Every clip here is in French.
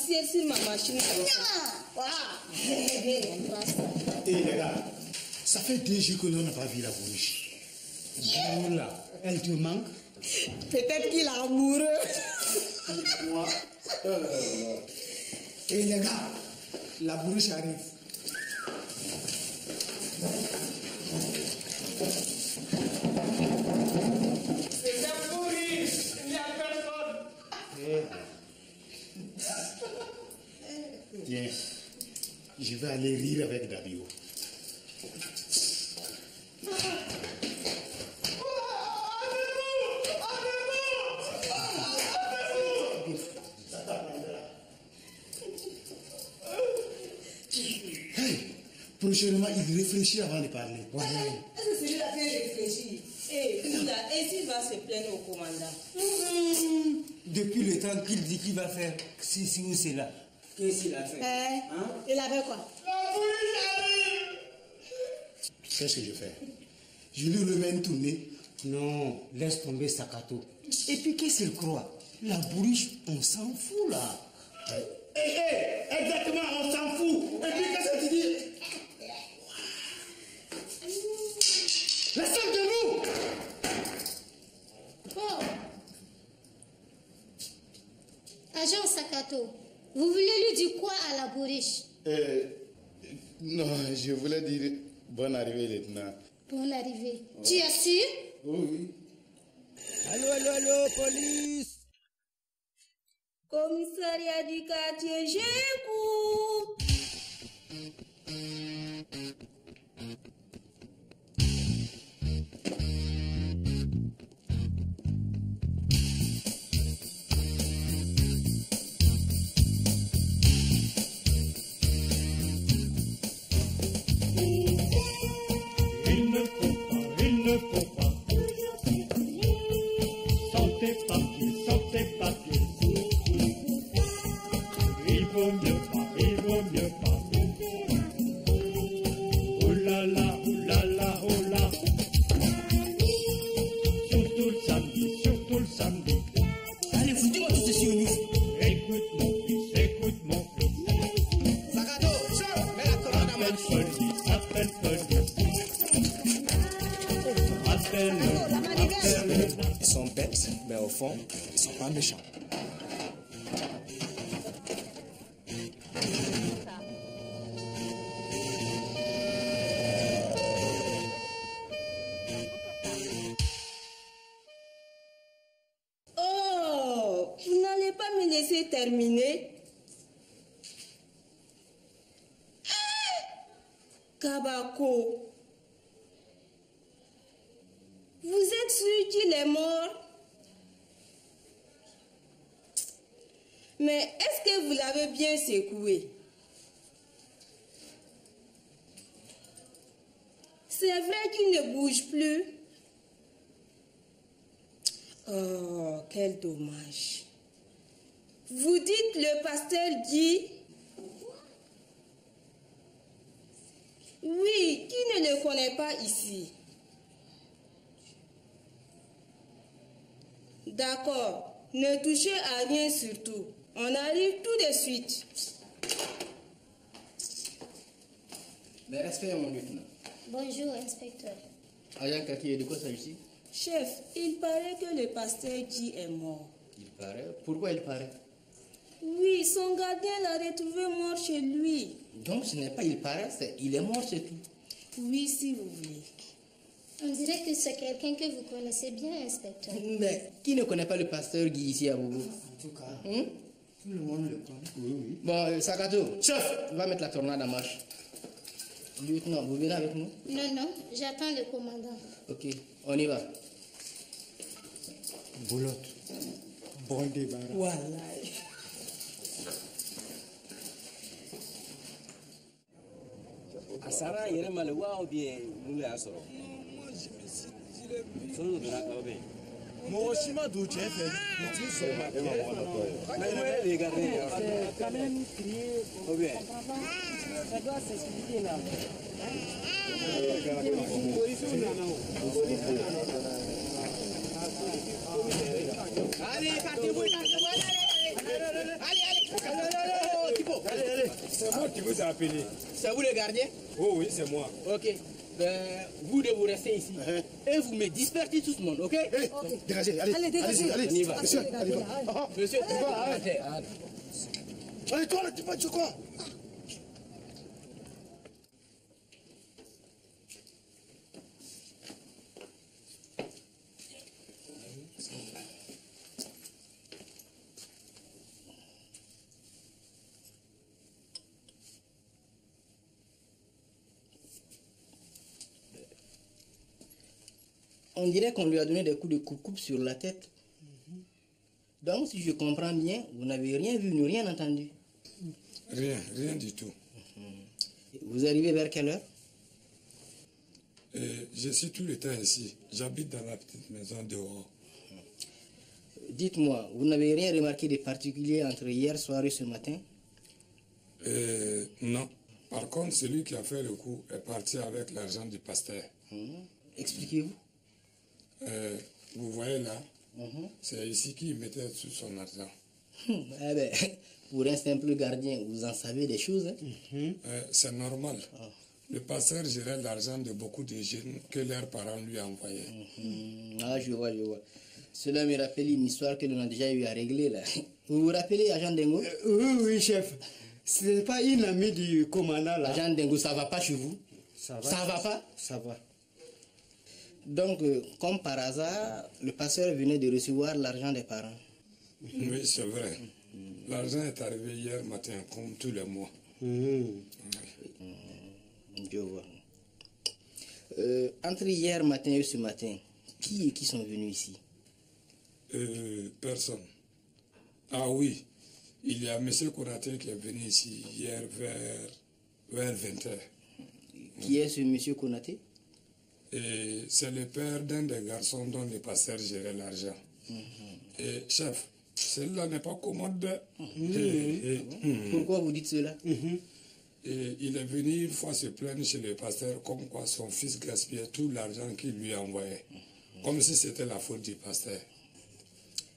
poussière sur ma machine comme ça. Voilà. Et les gars, ça fait 2 jours que l'on n'a pas vu la bourriche. Là, elle te manque? Peut-être qu'il est amoureux. Moi. Et les gars, la bourriche arrive. C'est la bourriche, il n'y a personne. Tiens, je vais aller rire avec Dabio. Prochainement, il réfléchit avant de parler. Est-ce que celui-là fait réfléchir? Et s'il va se plaindre au commandant? Depuis le temps qu'il dit qu'il va faire ceci ou cela, qu'est-ce qu'il a fait? Il avait quoi? La bourriche arrive. Tu sais ce que je fais? Je lui remets une tournée. Non, laisse tomber Sakato. Et puis qu'est-ce qu'il croit? La bourriche, on s'en fout là. Exactement, on s'en fout. Et puis qu'est-ce que tu dis? Restez de nous. Oh. Agent Sakato, vous voulez lui dire quoi à la bourriche? Non, je voulais dire bonne arrivée, lieutenant. Bonne arrivée. Tu es sûr? Oui. Allô, police! Commissariat du quartier, j'écoute. Il ne faut pas. Sortez papiers. Il vaut mieux pas. Oh là là, oh là. Surtout le samedi. Allez, foutez-moi tout ceci au nif. Écoute mon fils. Sakato, mets la commande à ma Appelle police. Ils sont bêtes, mais au fond, ils ne sont pas méchants. Oh, vous n'allez pas me laisser terminer? Kabako, vous êtes sûr qu'il est mort? Mais est-ce que vous l'avez bien secoué? C'est vrai qu'il ne bouge plus. Oh, quel dommage. Vous dites le pasteur Guy? Oui, qui ne le connaît pas ici? D'accord, ne touchez à rien surtout. On arrive tout de suite. Mais respect, mon lieutenant. Bonjour, inspecteur. Agent Kaki, de quoi s'agit-il? Chef, il paraît que le pasteur Guy est mort. Il paraît. Pourquoi il paraît? Oui, son gardien l'a retrouvé mort chez lui. Donc ce n'est pas il paraît, c'est il est mort, c'est tout. Oui, si vous voulez. On dirait que c'est quelqu'un que vous connaissez bien, inspecteur. Mais qui ne connaît pas le pasteur Guy ici à Bobo? En tout cas, tout le monde le connaît. Oui. Bon, Sakato, chef, va mettre la tornade en marche. Lieutenant, vous venez avec nous? Non, j'attends le commandant. Ok, on y va. Boulotte, bon débarras. Voilà. Asara yɛrɛ ma le wa ou bien mun y'a sɔrɔ? Sɔrɔ donna kaw bɛ yen. Mɔgɔ si ma don cɛ fɛ u t'i sɔrɔ. Mais moi je regarde. C'est quand même crié. Ou bien? Ça doit s'expliquer là. Allez, partez-vous, allez. c'est moi qui vous ai appelé. C'est vous le gardien? Oh oui, c'est moi. Ok. Ben, vous devez rester ici. Et vous me dispersez tout le monde, ok? Dégagez, allez, dégagez. allez, On y va. monsieur, allez, va. Monsieur, arrêtez. Allez, toi là, tu vas dire quoi? on dirait qu'on lui a donné des coups de coupe-coupe sur la tête. Donc, si je comprends bien, vous n'avez rien vu ni rien entendu. Rien du tout. Vous arrivez vers quelle heure? Je suis tout le temps ici. J'habite dans la petite maison dehors. Dites-moi, vous n'avez rien remarqué de particulier entre hier soir et ce matin? Non. Par contre, celui qui a fait le coup est parti avec l'argent du pasteur. Expliquez-vous. Vous voyez là, c'est ici qu'il mettait tout son argent. Eh ben, pour un simple gardien, vous en savez des choses. Hein? C'est normal. Le pasteur gérait l'argent de beaucoup de jeunes que leurs parents lui envoyaient. Ah, je vois. Cela me rappelle une histoire que l'on a déjà eu à régler là. Vous vous rappelez, agent Dengo? Oui, chef. Ce n'est pas une amie du commandant là. Agent Dengo, ça va pas chez vous? Ça va pas? Ça va. Donc, comme par hasard, le pasteur venait de recevoir l'argent des parents. Oui, c'est vrai. L'argent est arrivé hier matin, comme tous les mois. Je vois. Entre hier matin et ce matin, qui sont venus ici? Personne. Ah oui, il y a M. Konaté qui est venu ici hier vers 20h. Qui est ce monsieur Konaté? Et c'est le père d'un des garçons dont le pasteur gérait l'argent. Et chef, celle-là n'est pas commode. Pourquoi vous dites cela? Et il est venu une fois se plaindre chez le pasteur comme quoi son fils gaspillait tout l'argent qu'il lui envoyait. Comme si c'était la faute du pasteur.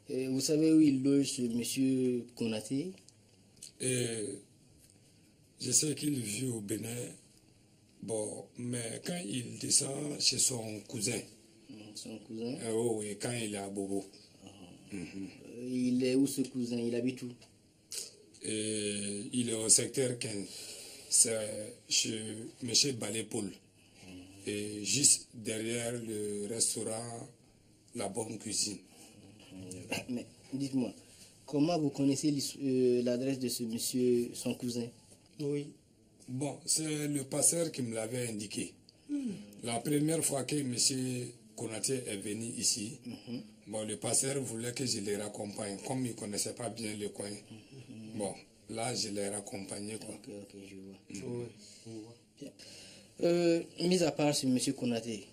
Et vous savez où il loge ce monsieur Konaté? Et je sais qu'il vit au Bénin. Bon, mais quand il descend chez son cousin. Son cousin? Oh oui, quand il est à Bobo. Il est où ce cousin? Il habite où? Et il est au secteur 15. C'est chez M. Balé-Paul. Et juste derrière le restaurant La Bonne Cuisine. Mais dites-moi, comment vous connaissez l'adresse de ce monsieur, son cousin? Oui. Bon, c'est le pasteur qui me l'avait indiqué. La première fois que M. Konaté est venu ici, bon, le pasteur voulait que je les raccompagne. Comme il ne connaissait pas bien le coin, bon, là, je l'ai raccompagné. Quoi. Ok, je vois. Bien. Mis à part ce M. Konaté,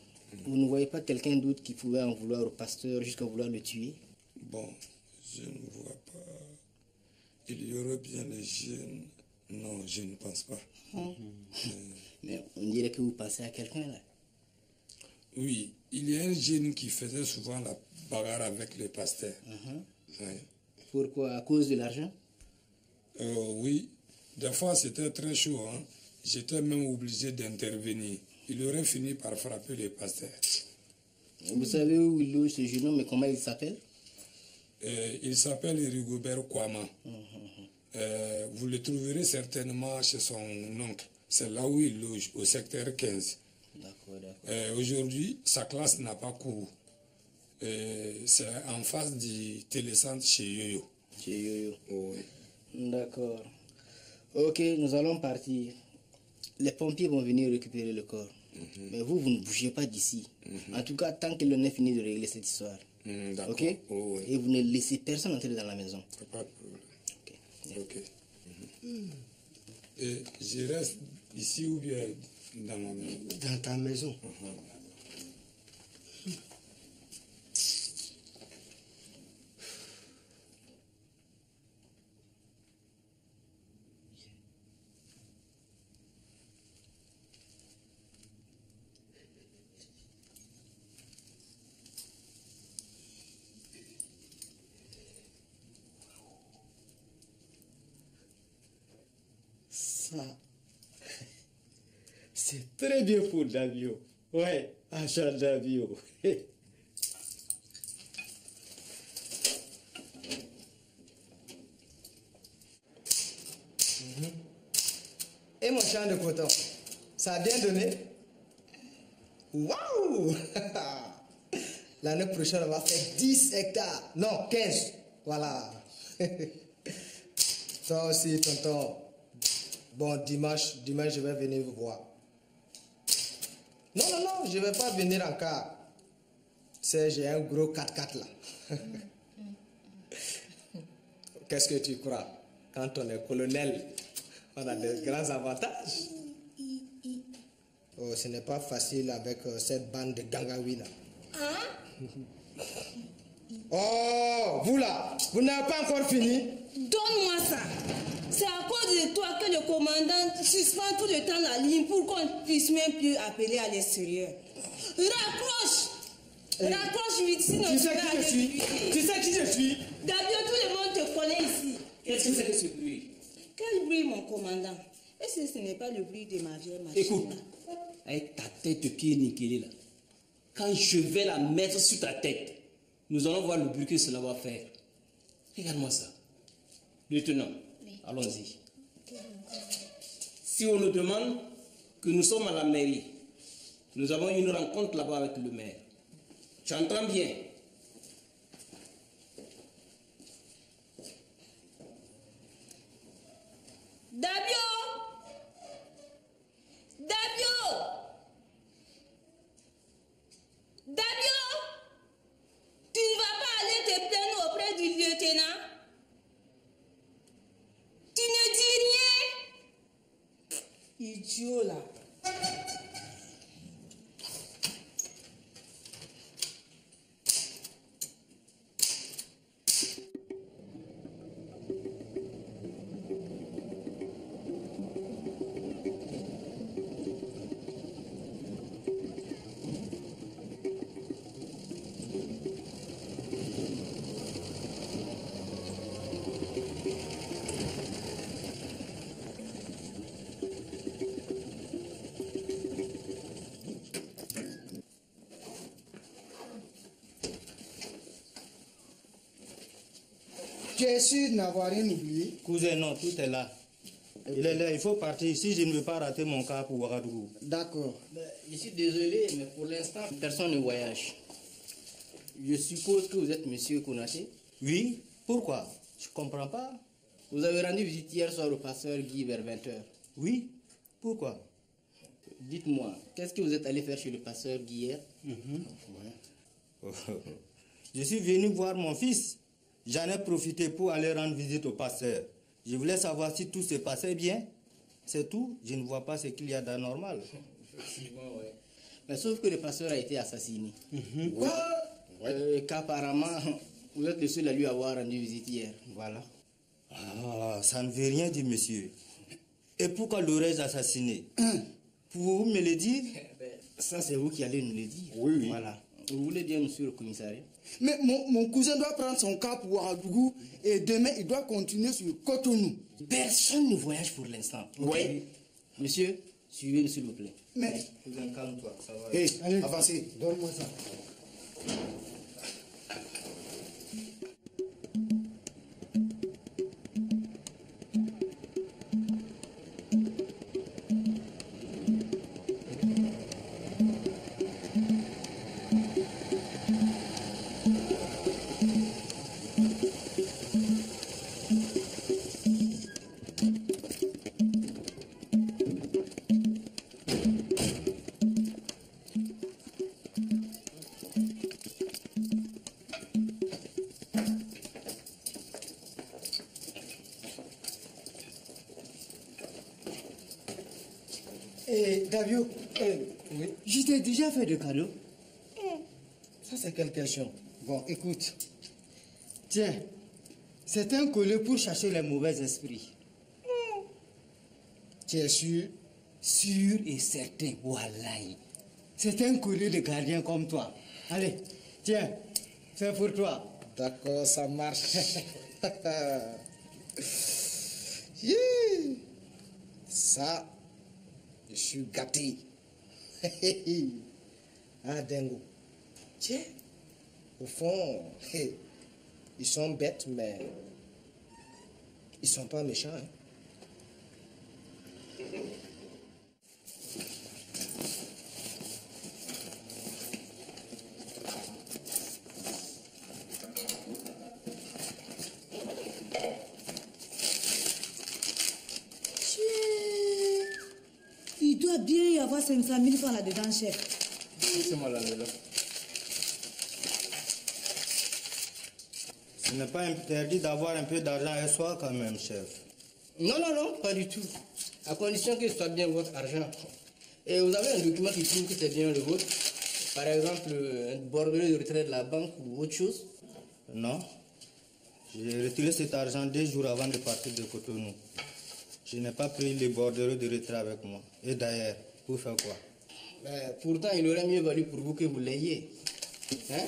vous ne voyez pas quelqu'un d'autre qui pouvait en vouloir au pasteur jusqu'à vouloir le tuer? Bon, je ne vois pas. Il y aurait bien les jeunes. Non, je ne pense pas. Mais on dirait que vous pensez à quelqu'un là. Oui, il y a un jeune qui faisait souvent la bagarre avec le pasteur. Oui. Pourquoi? À cause de l'argent? Oui, des fois c'était très chaud. Hein. J'étais même obligé d'intervenir. Il aurait fini par frapper le pasteur. Vous savez où il loge ce jeune homme et comment il s'appelle? Il s'appelle Rigobert Kwama. Vous le trouverez certainement chez son oncle. C'est là où il loge, au secteur 15. D'accord. Aujourd'hui, sa classe n'a pas cours. C'est en face du télécentre chez Yoyo. Chez Yoyo? Oui. D'accord. Ok, nous allons partir. Les pompiers vont venir récupérer le corps. Mais vous ne bougez pas d'ici. En tout cas, tant que l'on ait fini de régler cette histoire. D'accord. Ok? Oui. Et vous ne laissez personne entrer dans la maison. Pas de problème. Ok. Et je reste ici ou bien dans ma maison? Dans ta maison. Ça, c'est très bien pour Davio. Ouais, achat Davio. Et mon champ de coton, ça a bien donné? Waouh! L'année prochaine, on va faire 10 hectares. Non, 15. Voilà. Toi aussi, tonton. Bon, dimanche, je vais venir vous voir. Non, je ne vais pas venir en car. Tu sais, j'ai un gros 4x4 là. Qu'est-ce que tu crois? Quand on est colonel, on a de grands avantages. Oh, ce n'est pas facile avec cette bande de gangaouis là. Hein? Oh, vous là, vous n'avez pas encore fini? Donne-moi ça. C'est à cause de toi que le commandant suspend tout le temps la ligne pour qu'on ne puisse même plus appeler à l'extérieur. Raccroche! Raccroche vite, sinon tu sais qui je suis? Tu sais qui je suis? D'abord, tout le monde te connaît ici. Qu'est-ce que c'est que ce bruit? Quel bruit, mon commandant? Est-ce que ce n'est pas le bruit de ma vieille machine? Écoute, avec ta tête qui est nickelée là, quand je vais la mettre sur ta tête, nous allons voir le bruit que cela va faire. Regarde-moi ça. Lieutenant, allons-y. Si on nous demande que nous sommes à la mairie, nous avons une rencontre là-bas avec le maire. Tu entends bien? Dabio! Dabio! Dabio! Tu ne vas pas aller te plaindre auprès du lieutenant? Tu ne dis rien? Idiot là. Tu es sûr de n'avoir rien oublié? Cousin, non, tout est là. Il est là, il faut partir. Si je ne veux pas rater mon cas pour Ouagadougou. D'accord. Je suis désolé, mais pour l'instant, personne ne voyage. Je suppose que vous êtes monsieur Konaté? Oui, pourquoi? Je comprends pas. Vous avez rendu visite hier soir au pasteur Guy vers 20h. Oui, pourquoi? Dites-moi, qu'est-ce que vous êtes allé faire chez le pasteur Guy hier? Je suis venu voir mon fils. J'en ai profité pour aller rendre visite au pasteur. Je voulais savoir si tout se passait bien. C'est tout. Je ne vois pas ce qu'il y a d'anormal. Effectivement, ouais. Mais sauf que le pasteur a été assassiné. Quoi? Qu'apparemment, vous êtes le seul à lui avoir rendu visite hier. Voilà. Ah, ça ne veut rien dire, monsieur. Et pourquoi l'aurais-je assassiné? Pouvez-vous me le dire? Ça, c'est vous qui allez nous le dire. Oui. Voilà. Vous voulez dire, monsieur le commissariat? Mais mon cousin doit prendre son cas pour Ouagadougou et demain il doit continuer sur Cotonou. Personne ne voyage pour l'instant. Oui. Monsieur, suivez-le s'il vous plaît. Mais. Calme-toi, ça va. Hé, avancez, donne-moi ça. Davio, oui. Je t'ai déjà fait de cadeaux. Ça, c'est quelle question? Bon, écoute. Tiens, c'est un collier pour chercher les mauvais esprits. Tu es sûr? Sûr et certain, wallahi. C'est un collier de gardien comme toi. Allez, tiens, c'est pour toi. D'accord, ça marche. Ça, je suis gâté. Ah, dingo. Tiens, au fond, ils sont bêtes, mais ils sont pas méchants. Hein. Il doit bien y avoir 500 000 francs là-dedans, chef. C'est moi l'enveloppe. Ce n'est pas interdit d'avoir un peu d'argent à soi quand même, chef. Non, non, non, pas du tout. À condition que ce soit bien votre argent. Et vous avez un document qui prouve que c'est bien le vôtre. Par exemple, un bordereau de retrait de la banque ou autre chose. Non. J'ai retiré cet argent 2 jours avant de partir de Cotonou. Je n'ai pas pris les bordereaux de retrait avec moi. Et d'ailleurs, pour faire quoi? Mais pourtant, il aurait mieux valu pour vous que vous l'ayez. Hein?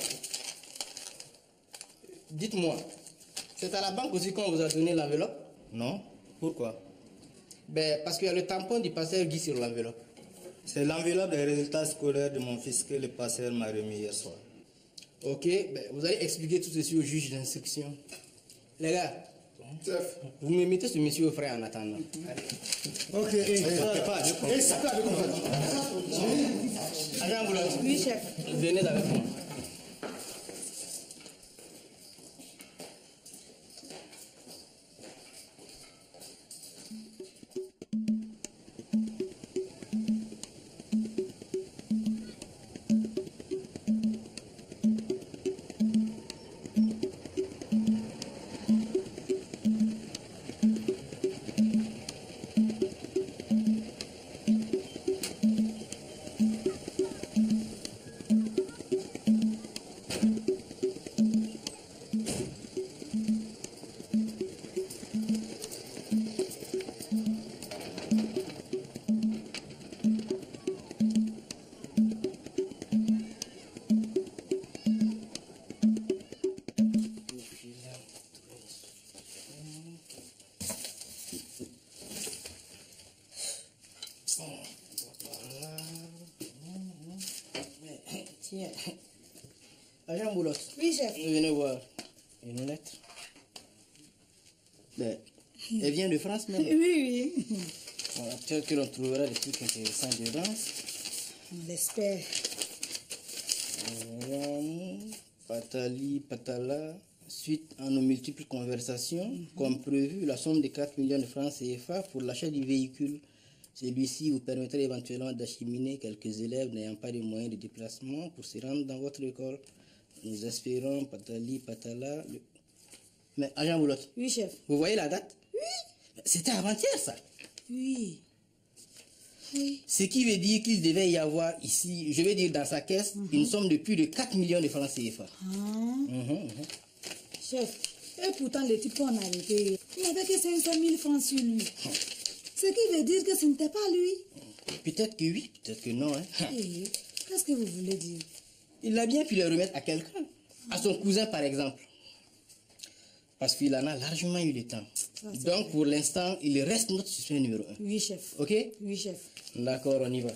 Dites-moi, c'est à la banque aussi qu'on vous a donné l'enveloppe? Non. Pourquoi? Ben, parce qu'il y a le tampon du passeur Guy sur l'enveloppe. C'est l'enveloppe des résultats scolaires de mon fils que le passeur m'a remis hier soir. Ok, ben, vous allez expliquer tout ceci au juge d'instruction. Les gars, vous me mettez ce monsieur au frais en attendant. Allez. Ok, ça peut aller comme ça. Agent Boulogne. Oui, chef. Venez avec moi. Tiens. Agent Boulogne. Oui, chef. Venez voir. Une lettre. Ben, elle vient de France même. Oui, oui. Voilà, peut-être que l'on trouvera des trucs intéressants dedans. On l'espère. Patali, patala. Suite à nos multiples conversations, comme prévu, la somme de 4 millions de francs CFA pour l'achat du véhicule. Celui-ci vous permettrait éventuellement d'acheminer quelques élèves n'ayant pas de moyens de déplacement pour se rendre dans votre école. Nous espérons, patali, patala. Mais, agent Boulotte. Oui, chef. Vous voyez la date? Oui. C'était avant-hier, ça. Oui. Oui. Ce qui veut dire qu'il devait y avoir ici, je vais dire dans sa caisse, une somme de plus de 4 millions de francs CFA. Chef, et pourtant le type qu'on a arrêté, il n'avait que 500 000 francs sur lui. Ce qui veut dire que ce n'était pas lui. Peut-être que oui, peut-être que non. Hein. Qu'est-ce que vous voulez dire? Il a bien pu le remettre à quelqu'un. À son cousin, par exemple. Parce qu'il en a largement eu le temps. Donc, pour l'instant, il reste notre suspect numéro 1. Oui, chef. Ok? Oui, chef. D'accord, on y va.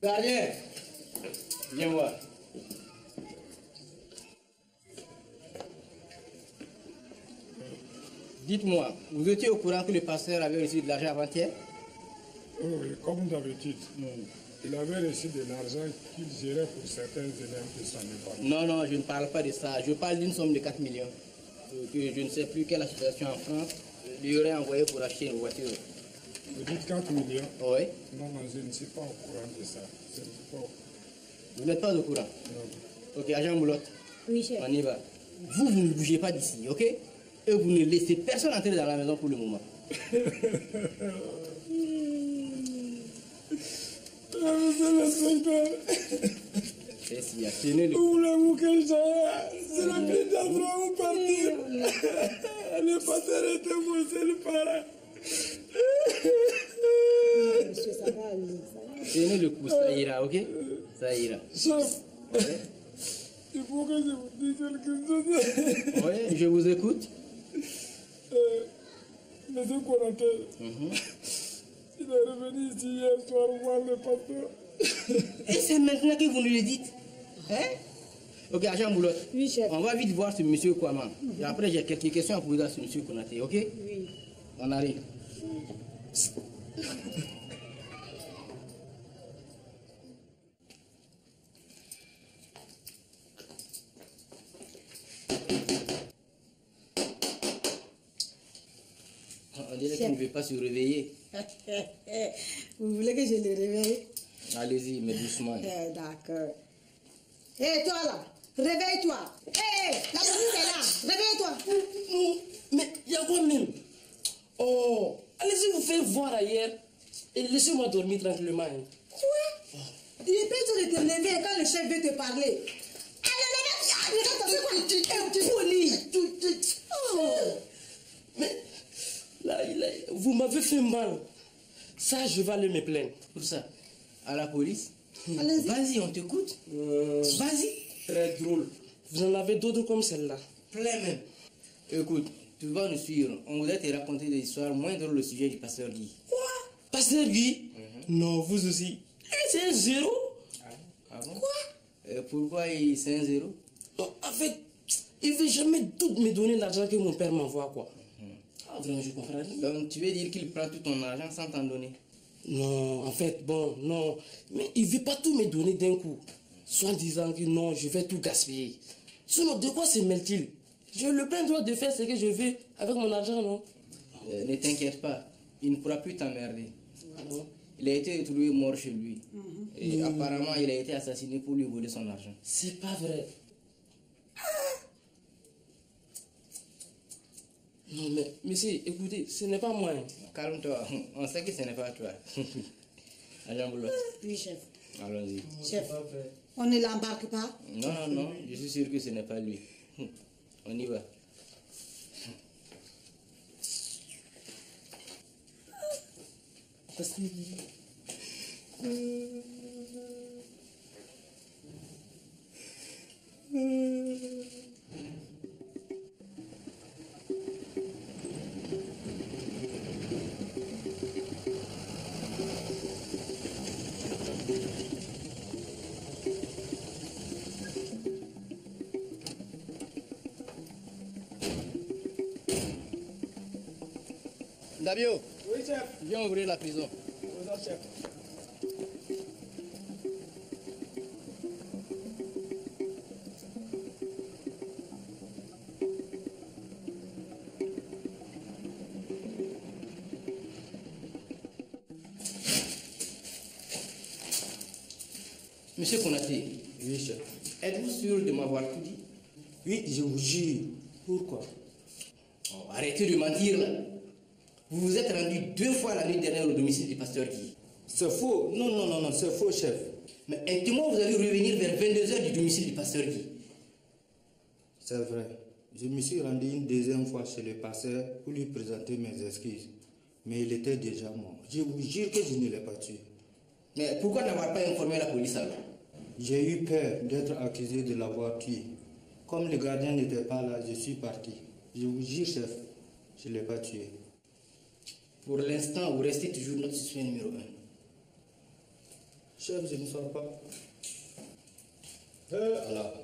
Gardien, viens voir. Dites-moi, vous étiez au courant que le pasteur avait reçu de l'argent avant-hier? Oui, comme d'habitude. Il avait reçu de l'argent qu'il gérait pour certains élèves de son école. Non, non, je ne parle pas de ça. Je parle d'une somme de 4 millions. Que je ne sais plus quelle est la situation en France. Lui aurait envoyé pour acheter une voiture. Vous dites 4 millions? Oui. Non, non, je ne suis pas au courant de ça. Je ne suis pas au... Vous n'êtes pas au courant? Non. Ok, agent Boulotte. Oui, chef. On y va. Vous ne bougez pas d'ici, ok? Et vous ne laissez personne entrer dans la maison pour le moment. Qu'est-ce qu'il y a? Tenez-le. Où voulez-vous que j'aille? C'est la plus d'endroit où partir. Le pasteur était mon seul parent. Monsieur, ça va aller. Tenez le coup, ça ira, ok? Ça ira. Chef, Il faut que je vous dise quelque chose. Oui, je vous écoute. Monsieur Konaté, il est revenu ici hier soir voir le pasteur. Et c'est maintenant que vous nous le dites. Hein? Ok, agent Boulotte. Oui, chef. On va vite voir ce monsieur Kouama. Et après, j'ai quelques questions à poser à ce monsieur Konaté, ok? Oui. On arrive. On dirait qu'il ne veut pas se réveiller. Vous voulez que je le réveille? Allez-y, mais doucement. D'accord. Hé, toi là, réveille-toi. Hé, la police est là, réveille-toi. Mais il y a quoi même? Oh, allez-y vous faire voir ailleurs et laissez-moi dormir tranquillement. Hein. Quoi? Il est peut-être de te lever quand le chef veut te parler. Allez, regarde, tu poli. Mais là, vous m'avez fait mal. Ça, je vais aller me plaindre. Pour ça, à la police? Allez-y. Vas-y, on t'écoute. Vas-y. Très drôle. Vous en avez d'autres comme celle-là? Plein même. Écoute, tu vas nous suivre. On voudrait te raconter des histoires moins drôles au sujet du pasteur Guy. Quoi? Pasteur Guy? Non, vous aussi. C'est un zéro? Ah bon? Quoi? Pourquoi c'est un zéro? En fait, il ne veut jamais toutes me donner l'argent que mon père m'envoie, quoi. Ah, vraiment, je comprends rien. Donc, tu veux dire qu'il prend tout ton argent sans t'en donner? Non, en fait, bon, non. Mais il ne veut pas tout me donner d'un coup. Soit en disant que non, je vais tout gaspiller. Sinon, de quoi se mêle-t-il? J'ai le plein droit de faire ce que je veux avec mon argent, non? Ne t'inquiète pas, il ne pourra plus t'emmerder. Il a été retrouvé mort chez lui. Et apparemment, il a été assassiné pour lui voler son argent. C'est pas vrai. Non, mais monsieur, écoutez, ce n'est pas moi. Hein. Calme-toi, on sait que ce n'est pas toi. Agent Boulotte. Oui, chef. Allons-y. Chef, on ne l'embarque pas? Non, non, non, je suis sûr que ce n'est pas lui. On y va. Parce que... Dabio, Oui, chef. viens ouvrir la prison. Oui, chef. Monsieur Konaté. Oui, chef. Êtes-vous sûr de m'avoir tout dit? Oui, je vous jure. Pourquoi? Oh, arrêtez de mentir là. Vous vous êtes rendu 2 fois la nuit dernière au domicile du pasteur Guy. C'est faux. Non, non, non, non, c'est faux, chef. Mais intimement, vous allez revenir vers 22h du domicile du pasteur Guy. C'est vrai. Je me suis rendu une deuxième fois chez le pasteur pour lui présenter mes excuses. Mais il était déjà mort. Je vous jure que je ne l'ai pas tué. Mais pourquoi n'avoir pas informé la police alors? J'ai eu peur d'être accusé de l'avoir tué. Comme le gardien n'était pas là, je suis parti. Je vous jure, chef, je ne l'ai pas tué. Pour l'instant, vous restez toujours notre suspect numéro 1. Chef, je ne sors pas. Allah.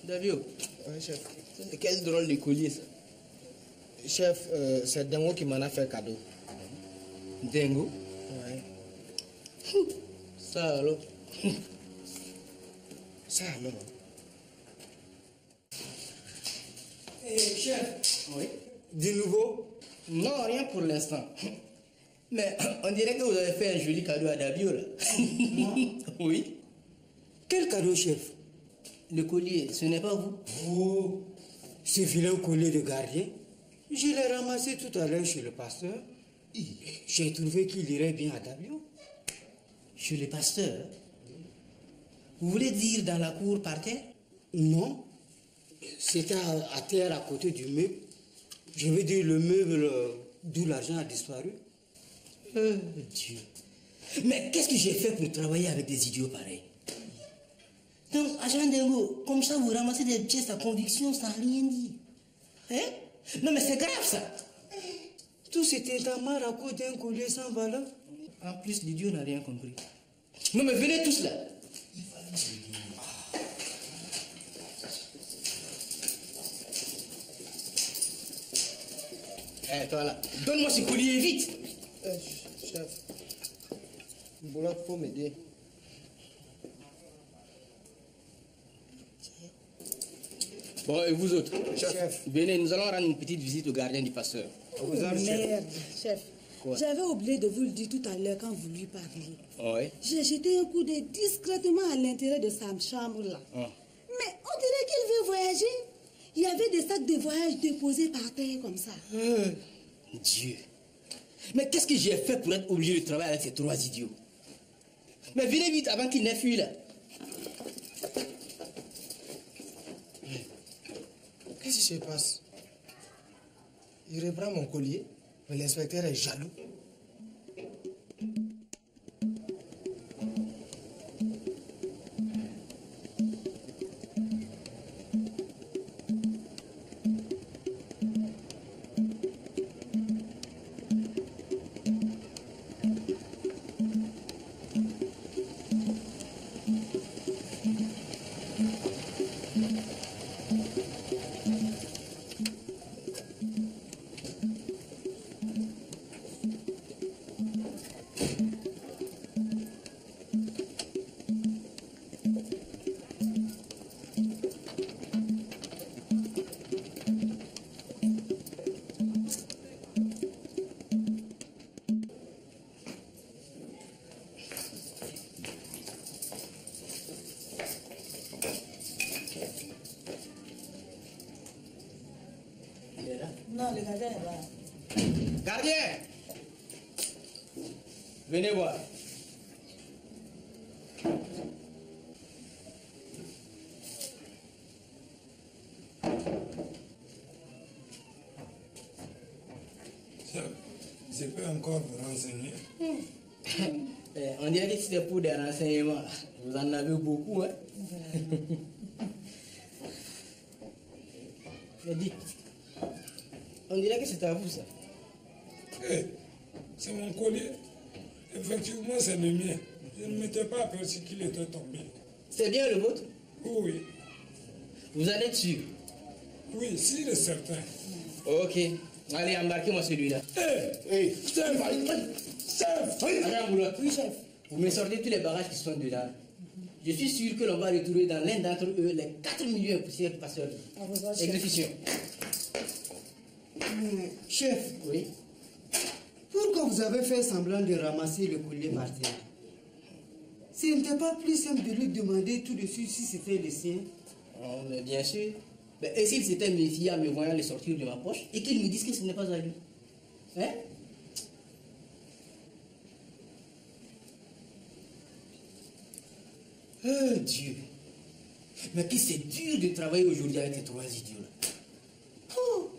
Davio. Oui, chef. Quel drôle de collier ça. Chef, c'est Dengo qui m'en a fait cadeau. Dengo? Oui. Ça alors? Ça alors? Chef. Oui. De nouveau? Non, rien pour l'instant. Mais on dirait que vous avez fait un joli cadeau à Davio là. Oui. Quel cadeau, chef? Le collier, ce n'est pas vous? Oh, ce vilain collier de gardien. Je l'ai ramassé tout à l'heure chez le pasteur. J'ai trouvé qu'il irait bien à Davio. Chez le pasteur? Vous voulez dire dans la cour par terre? Non, C'était à terre à côté du meuble. Je veux dire le meuble d'où l'argent a disparu. Dieu. Mais qu'est-ce que j'ai fait pour travailler avec des idiots pareils? Donc, agent Dengo, comme ça vous ramassez des pièces à conviction sans rien dire. Hein? Non mais c'est grave ça. Tout c'était en marre à cause d'un collier sans valeur. En plus, l'idiot n'a rien compris. Non mais venez tous là. Eh, toi là. Donne-moi ce collier vite. Chef, il faut m'aider. Bon, et vous autres? Chef. Venez, nous allons rendre une petite visite au gardien du pasteur. Merde, chef. J'avais oublié de vous le dire tout à l'heure quand vous lui parliez. Ouais. J'ai jeté un coup d'œil discrètement à l'intérieur de sa chambre là. Mais on dirait qu'il veut voyager. Il y avait des sacs de voyage déposés par terre comme ça. Dieu. Mais qu'est-ce que j'ai fait pour être obligé de travailler avec ces trois idiots? Mais venez vite avant qu'ils n'aient fui là. Qu'est-ce qui se passe? Il reprend mon collier, mais l'inspecteur est jaloux. Non, le gardien est là. Gardien! Venez voir. Je peux encore vous renseigner. On dirait que c'était pour des renseignements. Vous en avez beaucoup, hein? Mais dites, on dirait que c'est à vous, ça. C'est mon collier. Effectivement, c'est le mien. Je ne m'étais pas aperçu qu'il était tombé. C'est bien le vôtre? Oui. Vous en êtes sûr? Oui, sûr et certain. Ok. Allez, embarquez-moi celui-là. Chef! Madame Boulotte. Oui, chef. Vous me sortez tous les bagages qui sont dedans. Je suis sûr que l'on va retrouver dans l'un d'entre eux les 4 millions de poussières qui passent. Exécution. Chef. Oui. Pourquoi vous avez fait semblant de ramasser le collier par terre? Ce n'était pas plus simple de lui demander tout de suite si c'était le sien? Oh, mais bien sûr. Mais et s'il s'était méfié en me voyant les sortir de ma poche et qu'il me dise que ce n'est pas à lui? Hein? Oh Dieu! Mais que c'est dur de travailler aujourd'hui avec ces trois idiots-là. Oh.